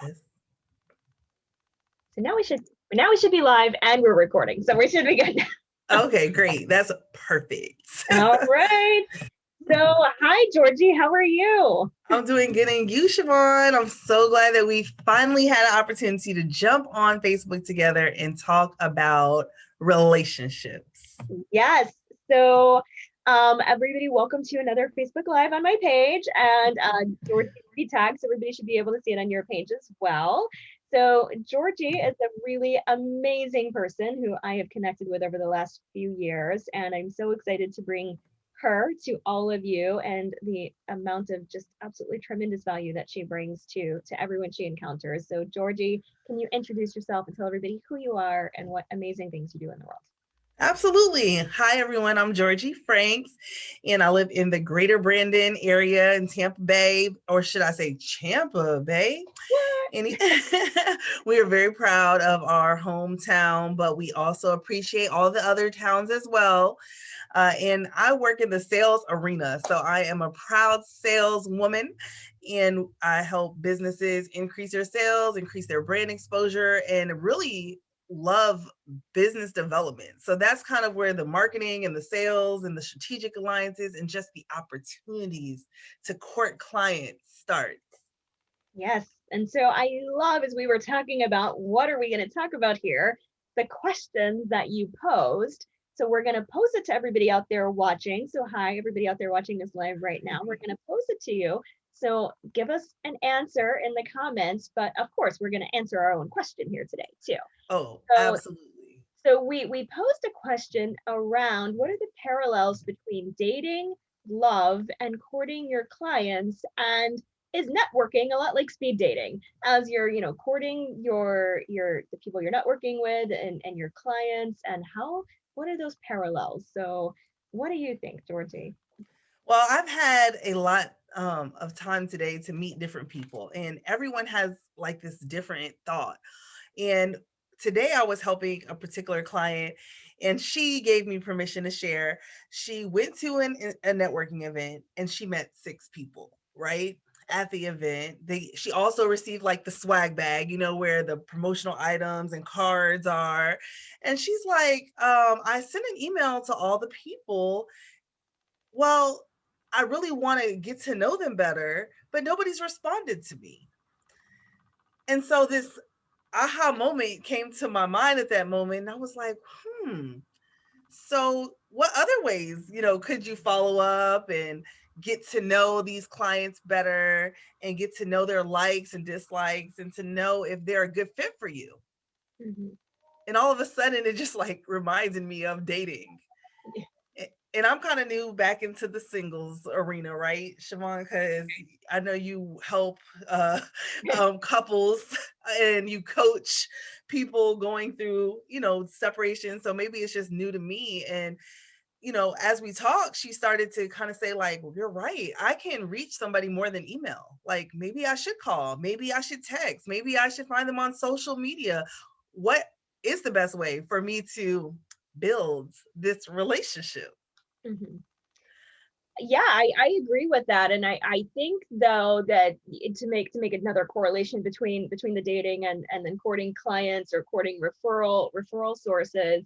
this. So now we should be live and we're recording. So we should be good. Okay, great. That's perfect. All right. So hi Georgie, how are you? I'm doing good, and you, Siobhan. I'm so glad that we finally had an opportunity to jump on Facebook together and talk about relationships. Yes. So everybody, welcome to another Facebook Live on my page. And Georgie already tagged, so everybody should be able to see it on your page as well. So Georgie is a really amazing person who I have connected with over the last few years, and I'm so excited to bring her to all of you and the amount of just absolutely tremendous value that she brings to everyone she encounters. So Georgie, can you introduce yourself and tell everybody who you are and what amazing things you do in the world? Absolutely. Hi, everyone. I'm Georgie Franks, and I live in the greater Brandon area in Tampa Bay, or should I say Champa Bay? What? And we are very proud of our hometown, but we also appreciate all the other towns as well. And I work in the sales arena. So I am a proud saleswoman, and I help businesses increase their sales, increase their brand exposure, and really love business development. So that's kind of where the marketing and the sales and the strategic alliances and just the opportunities to court clients starts. Yes. And so I love, as we were talking about what are we going to talk about here, the questions that you posed. So we're going to post it to everybody out there watching. So hi, everybody out there watching this live right now. We're going to post it to you. So give us an answer in the comments, but of course we're going to answer our own question here today too. Oh, So absolutely. so we posed a question around what are the parallels between dating, love, and courting your clients, and is networking a lot like speed dating as you're, courting your the people you're networking with and your clients, and how what are those parallels? So what do you think, Georgie? Well, I've had a lot of time today to meet different people, and everyone has like this different thought. And today I was helping a particular client, and she gave me permission to share. She went to a networking event and she met 6 people, right? At the event, she also received like the swag bag, where the promotional items and cards are. And she's like, I sent an email to all the people. Well, I really want to get to know them better, but nobody's responded to me. And so this aha moment came to my mind at that moment. And I was like, so what other ways, could you follow up and get to know these clients better and get to know their likes and dislikes and to know if they're a good fit for you? Mhm. And all of a sudden it just like reminded me of dating. And I'm kind of new back into the singles arena, right, Siobhan? Because I know you help uh, couples and you coach people going through, separation. So maybe it's just new to me. And as we talked, she started to kind of say, like, well, you're right. I can reach somebody more than email. Like, maybe I should call. Maybe I should text. Maybe I should find them on social media. What is the best way for me to build this relationship? Mhm. Yeah, I agree with that, and I think though that to make another correlation between the dating and then courting clients or courting referral sources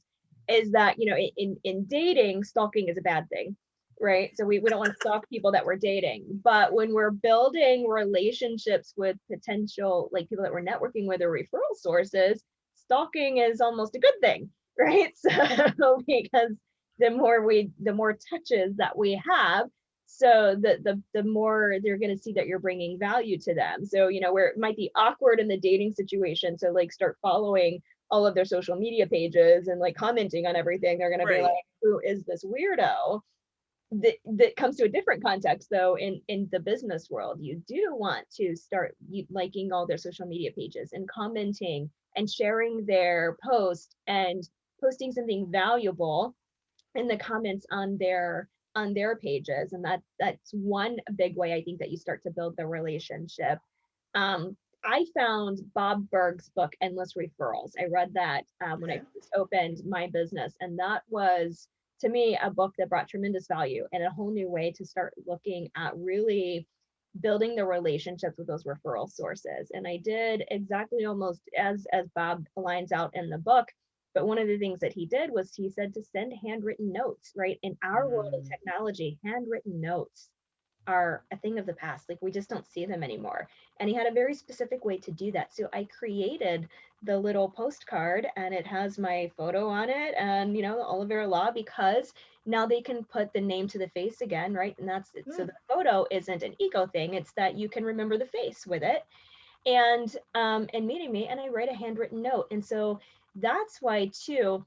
is that in dating, stalking is a bad thing, right? So we don't want to stalk people that we're dating, but when we're building relationships with potential like people that we're networking with or referral sources, stalking is almost a good thing, right? So because the more touches that we have, so the more they're going to see that you're bringing value to them. So where it might be awkward in the dating situation, so like start following all of their social media pages and like commenting on everything, they're going to be like, Right. who is this weirdo? That comes to a different context though. In the business world, you do want to start liking all their social media pages and commenting and sharing their post and posting something valuable in the comments on their pages, and that's one big way I think that you start to build the relationship. I found Bob Berg's book Endless Referrals. I read that when I Okay. first opened my business, and that was to me a book that brought tremendous value and a whole new way to start looking at really building the relationships with those referral sources. And I did exactly almost as Bob lines out in the book. But one of the things that he did was he said to send handwritten notes, right? In our world of Mm, technology, handwritten notes are a thing of the past. Like we just don't see them anymore. And he had a very specific way to do that. So I created the little postcard and it has my photo on it and, Olivera Law, because now they can put the name to the face again, right? And that's it. So mm, the photo isn't an ego thing. It's that you can remember the face with it. And meeting me, and I write a handwritten note. And so that's why too,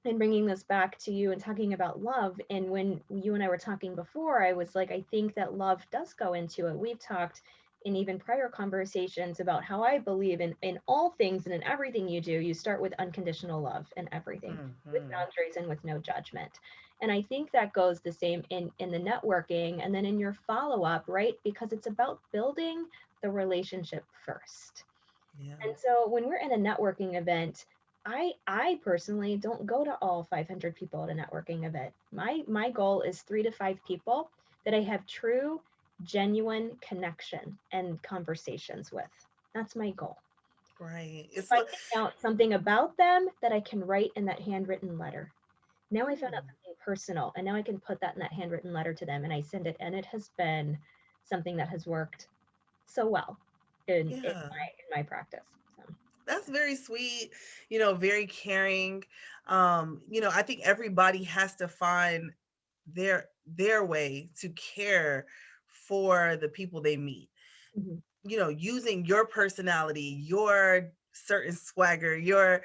and bringing this back to you and talking about love, and when you and I were talking before, I was like, I think that love does go into it. We've talked in even prior conversations about how I believe in all things and in everything you do, you start with unconditional love and everything, with mm. boundaries and with no judgment. And I think that goes the same in the networking and then in your follow-up, right? Because it's about building the relationship first. Yeah. And so when we're in a networking event, I personally don't go to all 500 people at a networking event. My goal is 3 to 5 people that I have true, genuine connection and conversations with. That's my goal. Right. Finding out something about them that I can write in that handwritten letter. Now I found out mm, something personal, and now I can put that in that handwritten letter to them, and I send it, and it has been something that has worked so well yeah. in my practice. So. That's very sweet, very caring. I think everybody has to find their way to care for the people they meet. Mhm. Using your personality, your certain swagger, your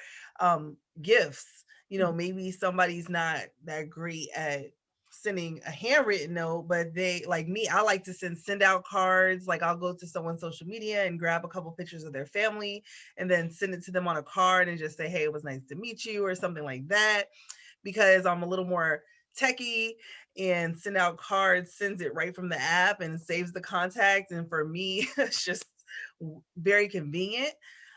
gifts. Mhm. Maybe somebody's not that great at sending a handwritten note, but they like me, I like to send out cards. Like I'll go to someone's social media and grab a couple pictures of their family and then send it to them on a card and just say, hey, it was nice to meet you or something like that, because I'm a little more techie, and send out cards sends it right from the app and saves the contact. And for me, it's just very convenient.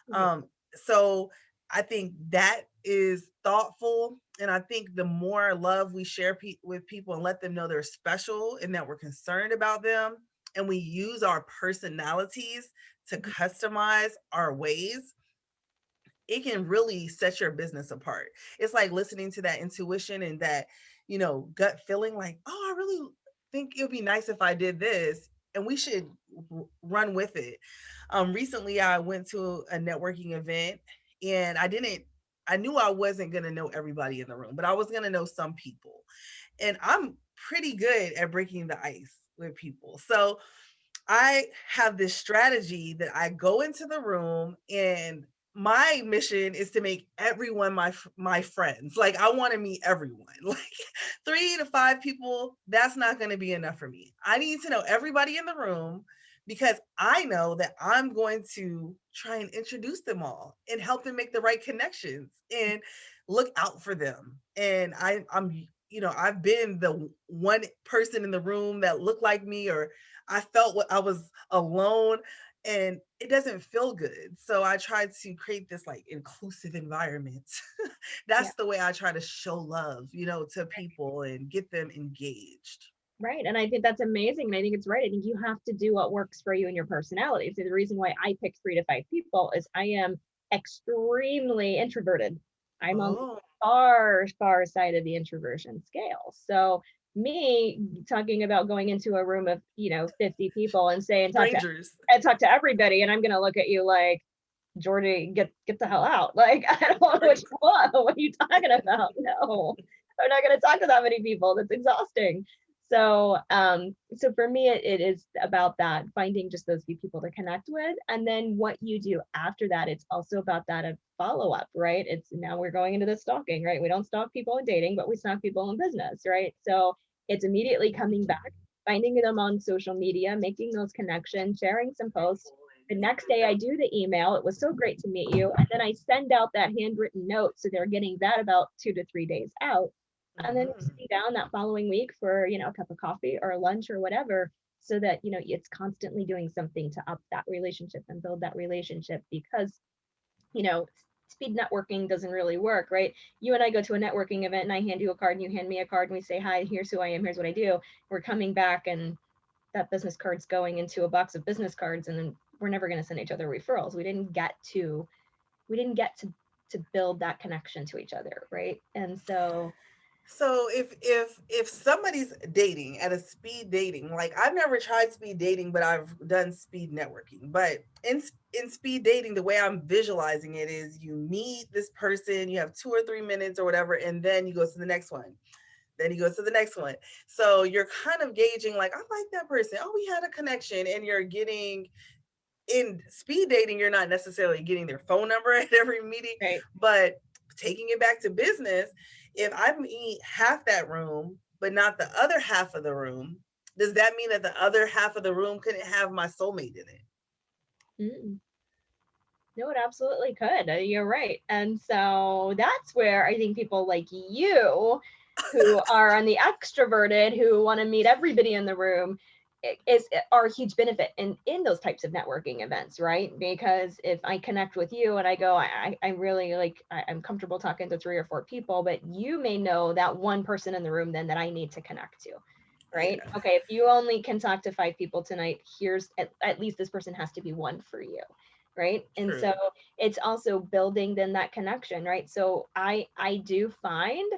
Right. Um, so I think that is thoughtful. And I think the more love we share with people and let them know they're special and that we're concerned about them, and we use our personalities to Mhm. customize our ways, it can really set your business apart. It's like listening to that intuition and that, gut feeling like, oh, I really think it would be nice if I did this. And we should run with it. Recently, I went to a networking event and I knew I wasn't going to know everybody in the room, but I was going to know some people. And I'm pretty good at breaking the ice with people. So I have this strategy that I go into the room, and my mission is to make everyone my friends. Like I want to meet everyone. Like 3 to 5 people, that's not going to be enough for me. I need to know everybody in the room, because I know that I'm going to try and introduce them all and help them make the right connections and look out for them. And I've been the one person in the room that looked like me, or I felt what I was alone, and it doesn't feel good. So I tried to create this like inclusive environment. Yeah. That's the way I try to show love, to people and get them engaged. Right. And I think that's amazing. And I think it's right. I think you have to do what works for you and your personality. So the reason why I picked 3 to 5 people is I am extremely introverted. I'm on the Oh, far side of the introversion scale. So me talking about going into a room of, 50 people and saying strangers. talk to everybody, and I'm gonna look at you like, Jordy, get the hell out. Like, I don't know what you want. What are you talking about? No, I'm not going to talk to that many people. That's exhausting. So for me, it is about that, finding just those few people to connect with. And then what you do after that, it's also about that follow up, right? It's now we're going into the stalking, right? We don't stalk people in dating, but we stalk people in business, right? So it's immediately coming back, finding them on social media, making those connections, sharing some posts. The next day I do the email. It was so great to meet you. And then I send out that handwritten note. So they're getting that about 2 to 3 days out. And then we're Mhm. sitting down that following week for, a cup of coffee or lunch or whatever, so that, it's constantly doing something to up that relationship and build that relationship, because, you know, speed networking doesn't really work, right? You and I go to a networking event and I hand you a card and you hand me a card and we say, hi, here's who I am, here's what I do. We're coming back and that business card's going into a box of business cards, and then we're never going to send each other referrals. We didn't get to build that connection to each other, right? And so So if somebody's dating at a speed dating, like I've never tried speed dating, but I've done speed networking. But in speed dating, the way I'm visualizing it is you meet this person, you have 2 or 3 minutes or whatever, and then you go to the next one. Then you go to the next one. So you're kind of gauging, like, I like that person. Oh, we had a connection, and you're getting in speed dating, you're not necessarily getting their phone number at every meeting, right. but taking it back to business, if I meet half that room, but not the other half of the room, does that mean that the other half of the room couldn't have my soulmate in it? Mm. No, it absolutely could. You're right. And so that's where I think people like you, who are on the extroverted, who want to meet everybody in the room, are a huge benefit in those types of networking events, right? Because if I connect with you and I go, I really like, I'm comfortable talking to 3 or 4 people, but you may know that one person in the room then that I need to connect to. Right. Yeah, Okay. If you only can talk to 5 people tonight, here's at least this person has to be one for you. Right. And so true. it's also building then that connection. Right. So I do find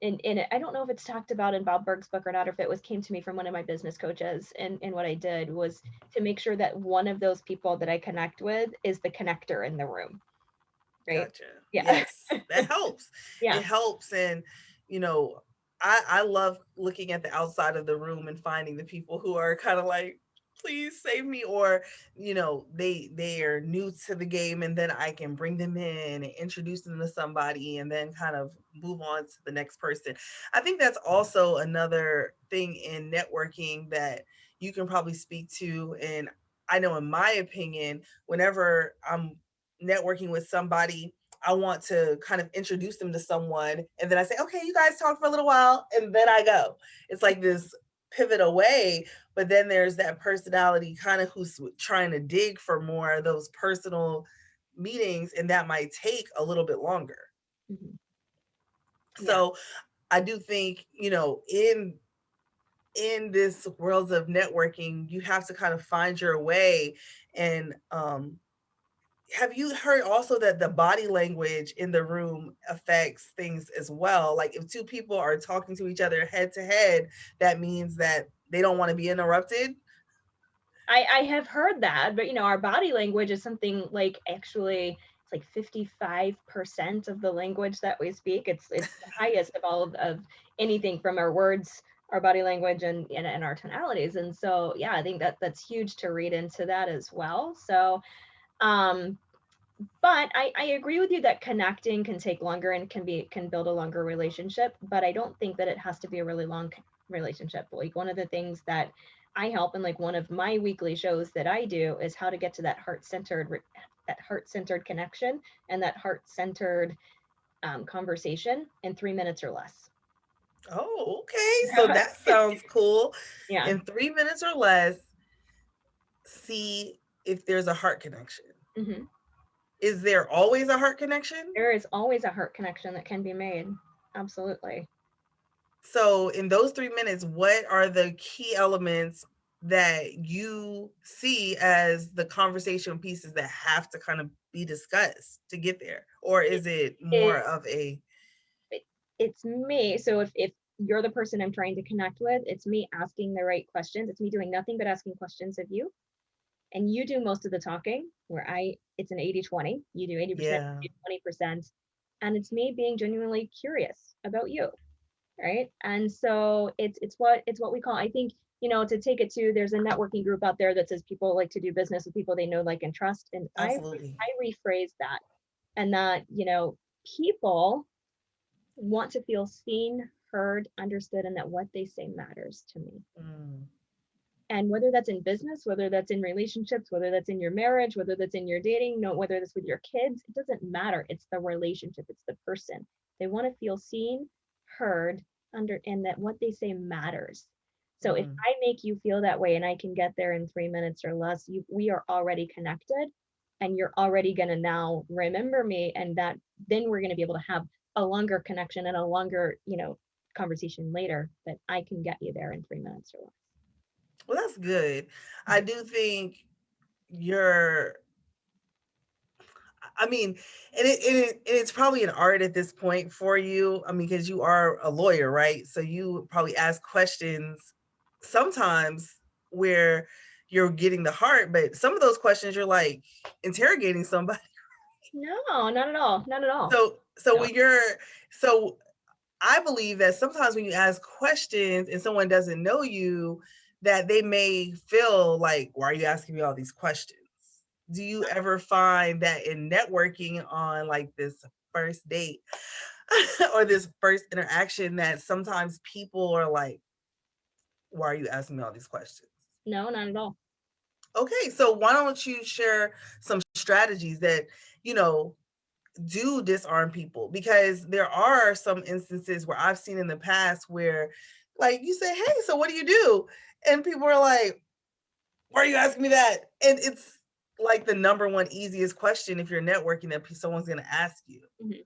in it, I don't know if it's talked about in Bob Berg's book or not, or if it was came to me from one of my business coaches. And what I did was to make sure that one of those people that I connect with is the connector in the room. Right. Gotcha. Yeah. Yes, that helps. Yeah. It helps. And, you know, I love looking at the outside of the room and finding the people who are kind of like, please save me, or, they are new to the game, and then I can bring them in and introduce them to somebody and then kind of move on to the next person. I think that's also another thing in networking that you can probably speak to. And I know, in my opinion, whenever I'm networking with somebody, I want to kind of introduce them to someone, and then I say, okay, you guys talk for a little while, and then I go. It's like this pivot away, but then there's that personality kind of who's trying to dig for more of those personal meetings, and that might take a little bit longer. Mhm. Yeah. So I do think, in this world of networking, you have to kind of find your way. And have you heard also that the body language in the room affects things as well? Like, if two people are talking to each other head to head, that means that they don't want to be interrupted. I have heard that, but our body language is something like actually it's like 55% of the language that we speak. It's the highest of all of anything from our words, our body language and our tonalities. And so yeah, I think that's huge to read into that as well. So um but I agree with you that connecting can take longer and can build a longer relationship, but I don't think that it has to be a really long relationship. Like one of the things that I help in like one of my weekly shows that I do is how to get to that heart centered connection and that heart-centered conversation in 3 minutes or less. Oh, okay. So that sounds cool. Yeah. In 3 minutes or less, see if there's a heart connection. Hmm. Is there always a heart connection? There is always a heart connection that can be made. Absolutely. So, in those 3 minutes, what are the key elements that you see as the conversation pieces that have to kind of be discussed to get there? Or It is it more is of a, it's me. So if you're the person I'm trying to connect with, it's me asking the right questions. It's me doing nothing but asking questions of you. And you do most of the talking, where it's an 80-20. You do 80%, yeah, you do 20%. And it's me being genuinely curious about you. Right. And so it's what we call, I think, to take it to, there's a networking group out there that says people like to do business with people they know, like, and trust. And absolutely. I rephrase that, and that, people want to feel seen, heard, understood, and that what they say matters to me. Mm, And whether that's in business, whether that's in relationships, whether that's in your marriage, whether that's in your dating, no, whether that's with your kids, it doesn't matter. It's the relationship, it's the person. They want to feel seen, heard, and that what they say matters. So if mm, I make you feel that way and I can get there in 3 minutes or less, we are already connected, and you're already going to now remember me, and that then we're going to be able to have a longer connection and a longer, conversation later, that I can get you there in 3 minutes or less. Well, that's good. I do think you're, I mean, it's probably an art at this point for you. I mean, because you are a lawyer, right? So you probably ask questions sometimes where you're getting the heart, but some of those questions you're like interrogating somebody. No, not at all. Not at all. So No. when you're, so I believe that sometimes when you ask questions and someone doesn't know you, that they may feel like, why are you asking me all these questions? Do you ever find that in networking on like this first date or this first interaction that sometimes people are like, why are you asking me all these questions? No, not at all. Okay, so why don't you share some strategies that, you know, do disarm people? Because there are some instances where I've seen in the past where like you say, hey, so what do you do? And people are like, why are you asking me that? And it's like the number one easiest question if you're networking that someone's going to ask you. Mhm.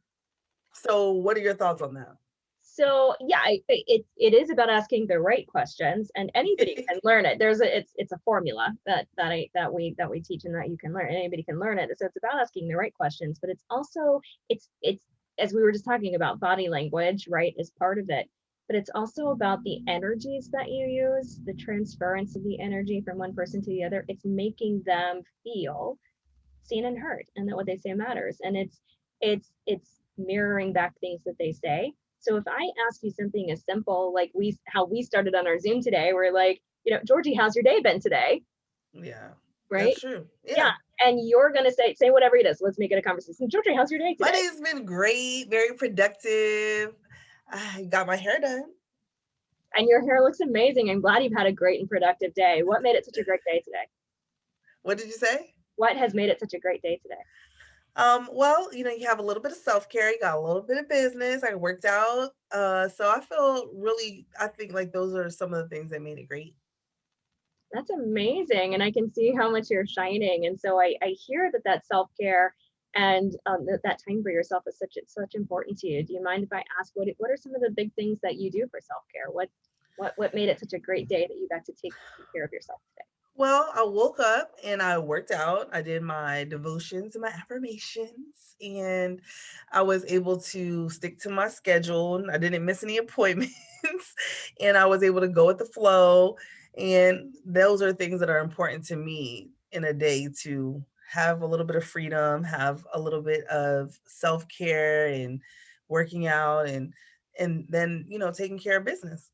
So what are your thoughts on that? So yeah, it is about asking the right questions, and anybody can learn it. It's a formula that we teach and that you can learn. Anybody can learn it. So it's about asking the right questions, but it's also it's as we were just talking about, body language, right, is part of it. But it's also about the energies that you use, the transference of the energy from one person to the other. It's making them feel seen and heard, and that what they say matters. And it's mirroring back things that they say. So if I ask you something as simple like how we started on our Zoom today, we're like, Georgie, how's your day been today? Yeah, Right? that's true. Yeah. Yeah. And you're gonna say whatever it is. Let's make it a conversation. Georgie, how's your day My today? day's been great, very productive. I got my hair done. And your hair looks amazing. I'm glad you've had a great and productive day. What made it such a great day today? What did you say? What has made it such a great day today? Well, you have a little bit of self-care, you got a little bit of business. I worked out. So I feel really, I think like those are some of the things that made it great. That's amazing. And I can see how much you're shining. And so I hear that self-care and that time for yourself is such important to you. Do you mind if I ask what are some of the big things that you do for self-care? What made it such a great day that you got to take care of yourself today? Well, I woke up and I worked out. I did my devotions and my affirmations, and I was able to stick to my schedule. I didn't miss any appointments, and I was able to go with the flow. And those are things that are important to me in a day, to have a little bit of freedom, have a little bit of self care, and working out, and then taking care of business.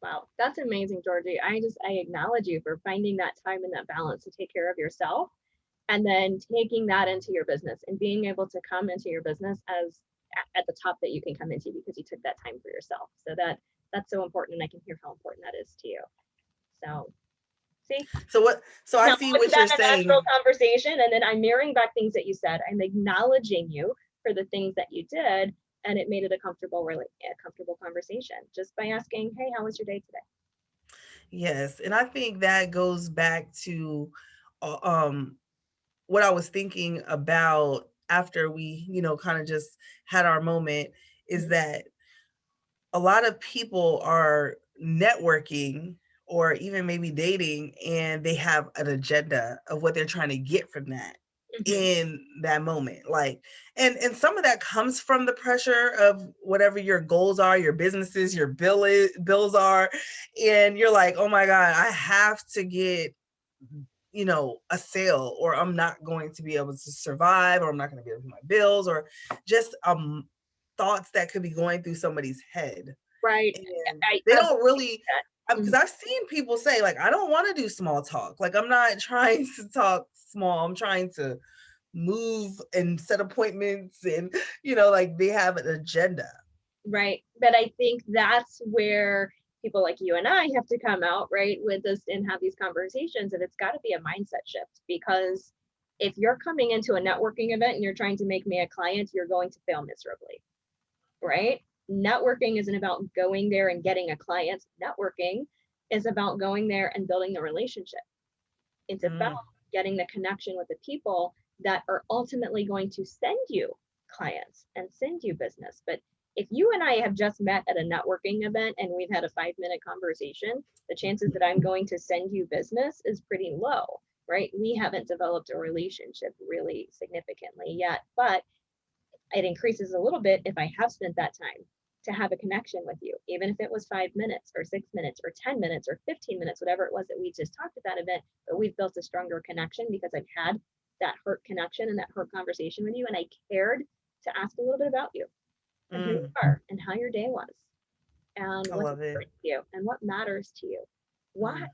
Wow, that's amazing, Georgie. I acknowledge you for finding that time and that balance to take care of yourself and then taking that into your business and being able to come into your business as at the top that you can come into because you took that time for yourself. So that's so important, and I can hear how important that is to you. So see, So I now see wasn't what you're that a natural saying. conversation? And then I'm mirroring back things that you said. I'm acknowledging you for the things that you did, and it made it a comfortable conversation just by asking, "Hey, how was your day today?" Yes, and I think that goes back to uh, um what I was thinking about after we, kind of just had our moment, is Mhm. that a lot of people are networking or even maybe dating, and they have an agenda of what they're trying to get from that Mhm. in that moment. Like, and some of that comes from the pressure of whatever your goals are, your businesses, your bills are, and you're like, oh my god, I have to get a sale, or I'm not going to be able to survive, or I'm not going to be able to pay my bills, or just thoughts that could be going through somebody's head. Right. And I they don't absolutely really, get that. because Mhm. I've seen people say like, I don't want to do small talk. Like, I'm not trying to talk small. I'm trying to move and set appointments, and like they have an agenda. Right. But I think that's where people like you and I have to come out, right, with this and have these conversations. And it's got to be a mindset shift because if you're coming into a networking event and you're trying to make me a client, you're going to fail miserably, right? Networking isn't about going there and getting a client. Networking is about going there and building the relationship. It's about Mm, getting the connection with the people that are ultimately going to send you clients and send you business. But If you and I have just met at a networking event and we've had a 5-minute conversation, the chances that I'm going to send you business is pretty low, right? We haven't developed a relationship really significantly yet, but it increases a little bit if I have spent that time to have a connection with you, even if it was 5 minutes or 6 minutes or 10 minutes or 15 minutes, whatever it was that we just talked at that event, but we've built a stronger connection because I've had that hurt connection and that hurt conversation with you. And I cared to ask a little bit about you and who you are and how your day was and I what's love it. important to you and what matters to you. Why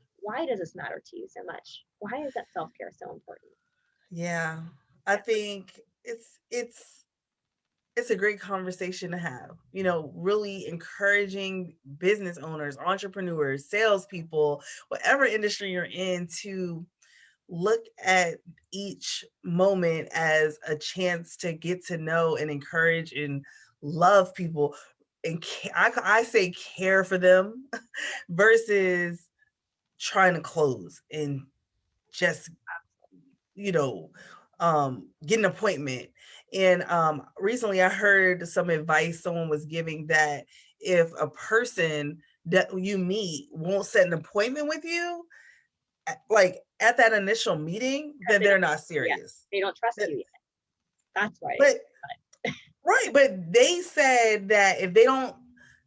does this matter to you so much? Why is that self-care so important? Yeah. I think it's a great conversation to have. Really encouraging business owners, entrepreneurs, salespeople, whatever industry you're in, to look at each moment as a chance to get to know and encourage and love people, and I say care for them versus trying to close and just you know get an appointment. And recently I heard some advice someone was giving, that if a person that you meet won't set an appointment with you, like at that initial meeting, then They they're don't, not yeah, serious. they don't trust you yet. That's why. But right, but they said that if they don't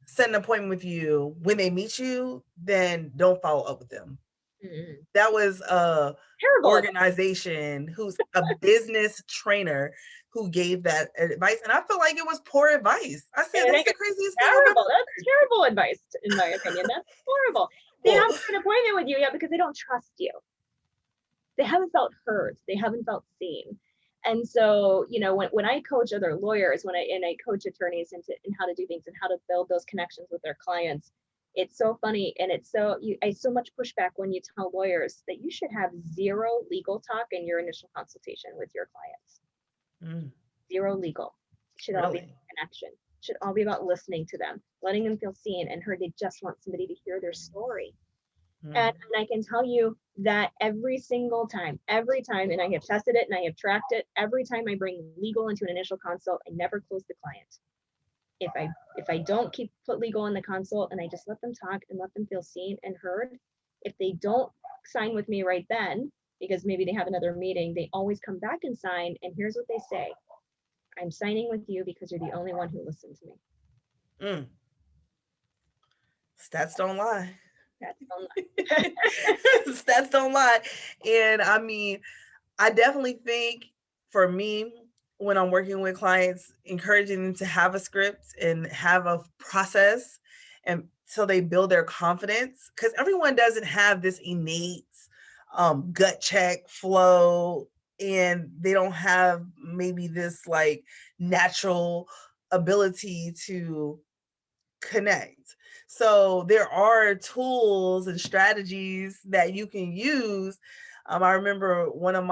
set an appointment with you when they meet you, then don't follow up with them. Mm-hmm. That was a Terrible advice. organization who's a business trainer who gave that advice, and I feel like it was poor advice. I said, I that's think the it's craziest thing I've ever terrible. That's terrible advice, in my opinion. That's horrible. They heard. haven't had an appointment with you yet because they don't trust you. They haven't felt heard. They haven't felt seen. And so, when I coach other lawyers, when I coach attorneys in how to do things and how to build those connections with their clients, it's so funny. And I so much pushback when you tell lawyers that you should have zero legal talk in your initial consultation with your clients. Zero legal. It should all be Really? connection. It should all be about listening to them, letting them feel seen and heard. They just want somebody to hear their story. And I can tell you that every single time, and I have tested it and I have tracked it, every time I bring legal into an initial consult, I never close the client. If I don't put legal in the consult and I just let them talk and let them feel seen and heard, if they don't sign with me right then, because maybe they have another meeting, they always come back and sign. And here's what they say: I'm signing with you because you're the only one who listened to me. Stats don't lie. That's online. Stats don't lie. And I mean, I definitely think, for me, when I'm working with clients, encouraging them to have a script and have a process, and so they build their confidence, because everyone doesn't have this innate gut check flow, and they don't have maybe this like natural ability to connect. So there are tools and strategies that you can use. I remember one of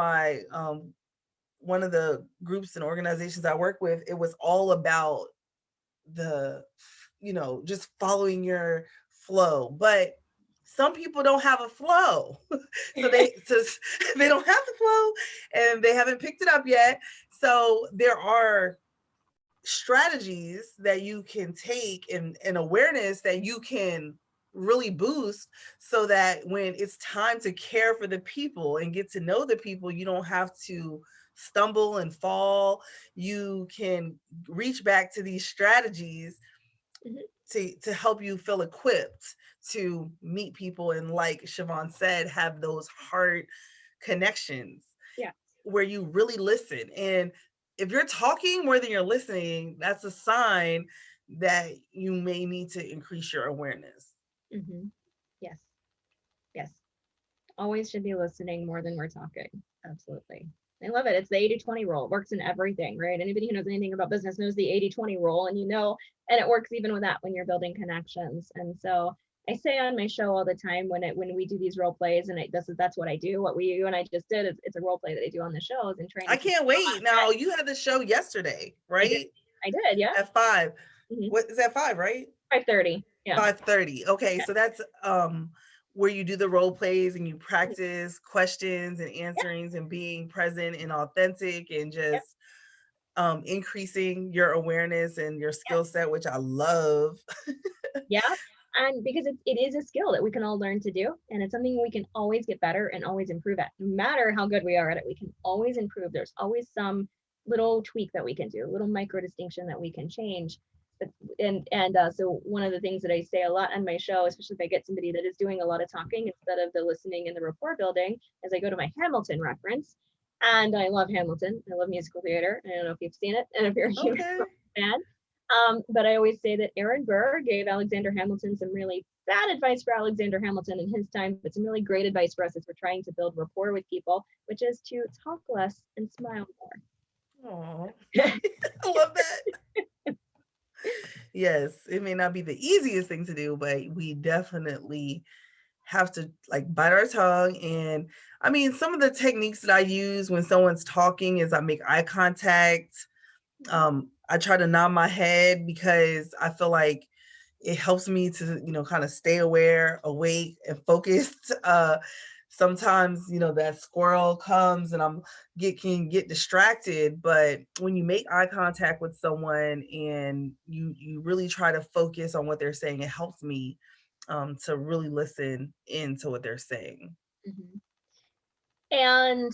the groups and organizations I work with, it was all about the, just following your flow. But some people don't have a flow. so they don't have the flow, and they haven't picked it up yet. So there are strategies that you can take, and awareness that you can really boost, so that when it's time to care for the people and get to know the people, you don't have to stumble and fall. You can reach back to these strategies to help you feel equipped to meet people, and, like Siobhan said, have those heart connections. Yeah. Where you really listen. And if you're talking more than you're listening, that's a sign that you may need to increase your awareness. Mm-hmm. Yes. Yes. Always should be listening more than we're talking. Absolutely. I love it. It's the 80-20 rule. It works in everything, right? Anybody who knows anything about business knows the 80-20 rule, and and it works even with that when you're building connections. And so I say on my show all the time, when we do these role plays, and that's what I do. What you and I just did is it's a role play that I do on the shows and train. I can't wait. Now, you had the show yesterday, right? I did, yeah. At 5. Mm-hmm. What is that, 5, right? 5:30. Yeah. 5:30. Okay, yeah. so that's where you do the role plays and you practice questions and answerings and being present and authentic and just increasing your awareness and your Yeah. skill set, which I love. Yeah. And because it is a skill that we can all learn to do. And it's something we can always get better and always improve at. No matter how good we are at it, we can always improve. There's always some little tweak that we can do, a little micro distinction that we can change. But, so one of the things that I say a lot on my show, especially if I get somebody that is doing a lot of talking instead of the listening and the rapport building, is I go to my Hamilton reference. And I love Hamilton. I love musical theater. I don't know if you've seen it and if you're a huge Okay. fan. But I always say that Aaron Burr gave Alexander Hamilton some really bad advice for Alexander Hamilton in his time, but some really great advice for us as we're trying to build rapport with people, which is to talk less and smile Oh, more. I love that. Yes, it may not be the easiest thing to do, but we definitely have to like bite our tongue. And I mean, some of the techniques that I use when someone's talking is I make eye contact. I try to nod my head because I feel like it helps me to, kind of stay aware, awake, and focused. Sometimes, that squirrel comes and can get distracted, but when you make eye contact with someone and you really try to focus on what they're saying, it helps me to really listen into what they're saying. Mhm. And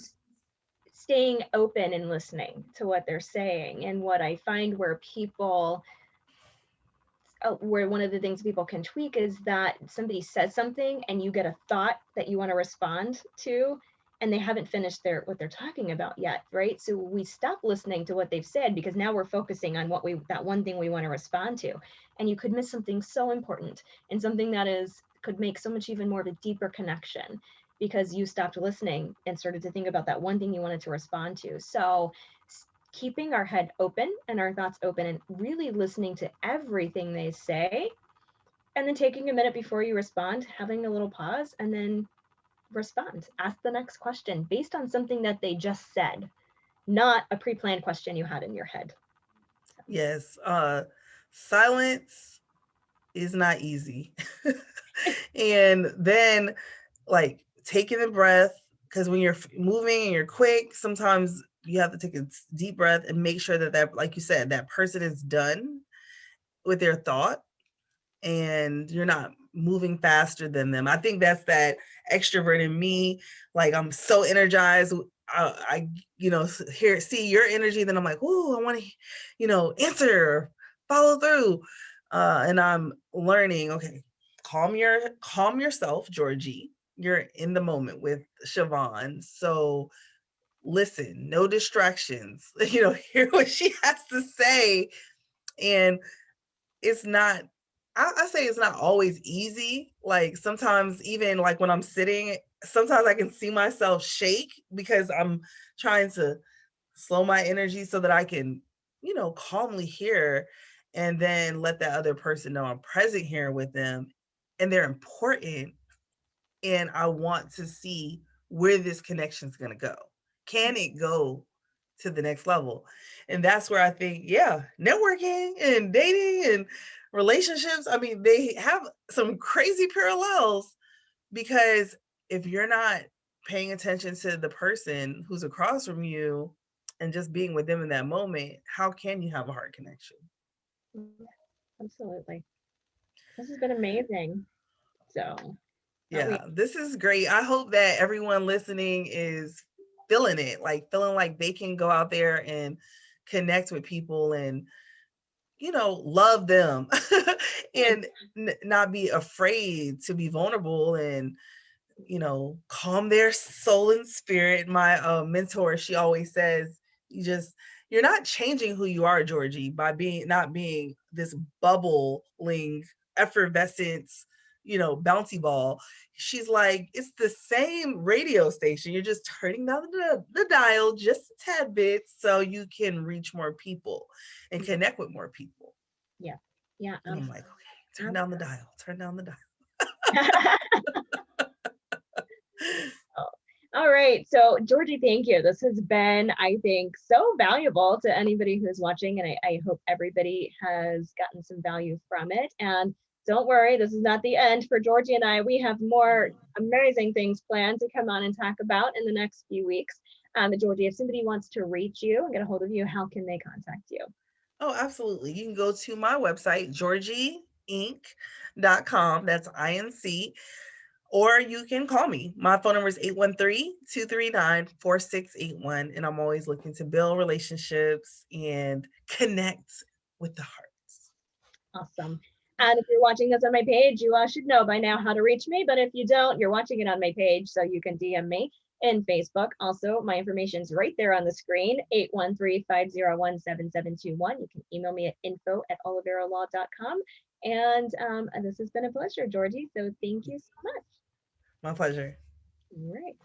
staying open and listening to what they're saying. And what I find where one of the things people can tweak is that somebody says something and you get a thought that you want to respond to, and they haven't finished what they're talking about yet, right? So we stop listening to what they've said because now we're focusing on that one thing we want to respond to, and you could miss something so important and something that could make so much even more of a deeper connection because you stopped listening and started to think about that one thing you wanted to respond to. So keeping our head open and our thoughts open and really listening to everything they say, and then taking a minute before you respond, having a little pause, and then respond. Ask the next question based on something that they just said, not a pre-planned question you had in your head. Yes, silence is not easy. And then, like, taking a breath, because when you're moving and you're quick, sometimes you have to take a deep breath and make sure that, like you said, that person is done with their thought and you're not moving faster than them. I think that's that extrovert in me. Like, I'm so energized. I see your energy, then I'm like, oh, I want to, answer, follow through. And I'm learning, okay, calm yourself, Georgie. You're in the moment with Siobhan. So listen, no distractions, hear what she has to say. And it's not, I say it's not always easy. Like sometimes even like when I'm sitting, sometimes I can see myself shake because I'm trying to slow my energy so that I can, calmly hear and then let that other person know I'm present here with them and they're important and I want to see where this connection is going to go. Can it go to the next level? And that's where I think, yeah, networking and dating and relationships, I mean, they have some crazy parallels because if you're not paying attention to the person who's across from you and just being with them in that moment, how can you have a heart connection? Absolutely. This has been amazing. So, we Yeah, this is great. I hope that everyone listening is feeling it, like feeling like they can go out there and connect with people and, love them and not be afraid to be vulnerable and, calm their soul and spirit. My mentor, she always says, you're not changing who you are, Georgie, by not being this bubbling, effervescent, bouncy ball. She's like, it's the same radio station. You're just turning down the dial just a tad bit so you can reach more people and connect with more people. yeah, yeah, And I'm absolutely. like, okay, turn down the dial. Oh, all right. So, Georgie, thank you. This has been, I think, so valuable to anybody who's watching, and I hope everybody has gotten some value from it. And don't worry, this is not the end for Georgie and I. We have more amazing things planned to come on and talk about in the next few weeks. Georgie, if somebody wants to reach you and get a hold of you, how can they contact you? Oh, absolutely. You can go to my website, georgieinc.com. That's INC. Or you can call me. My phone number is 813-239-4681. And I'm always looking to build relationships and connect with the hearts. Awesome. And if you're watching this on my page, you should know by now how to reach me. But if you don't, you're watching it on my page, so you can DM me in Facebook. Also, my information is right there on the screen, 813-501-7721. You can email me at info@oliveralaw.com. And this has been a pleasure, Georgie. So thank you so much. My pleasure. All right.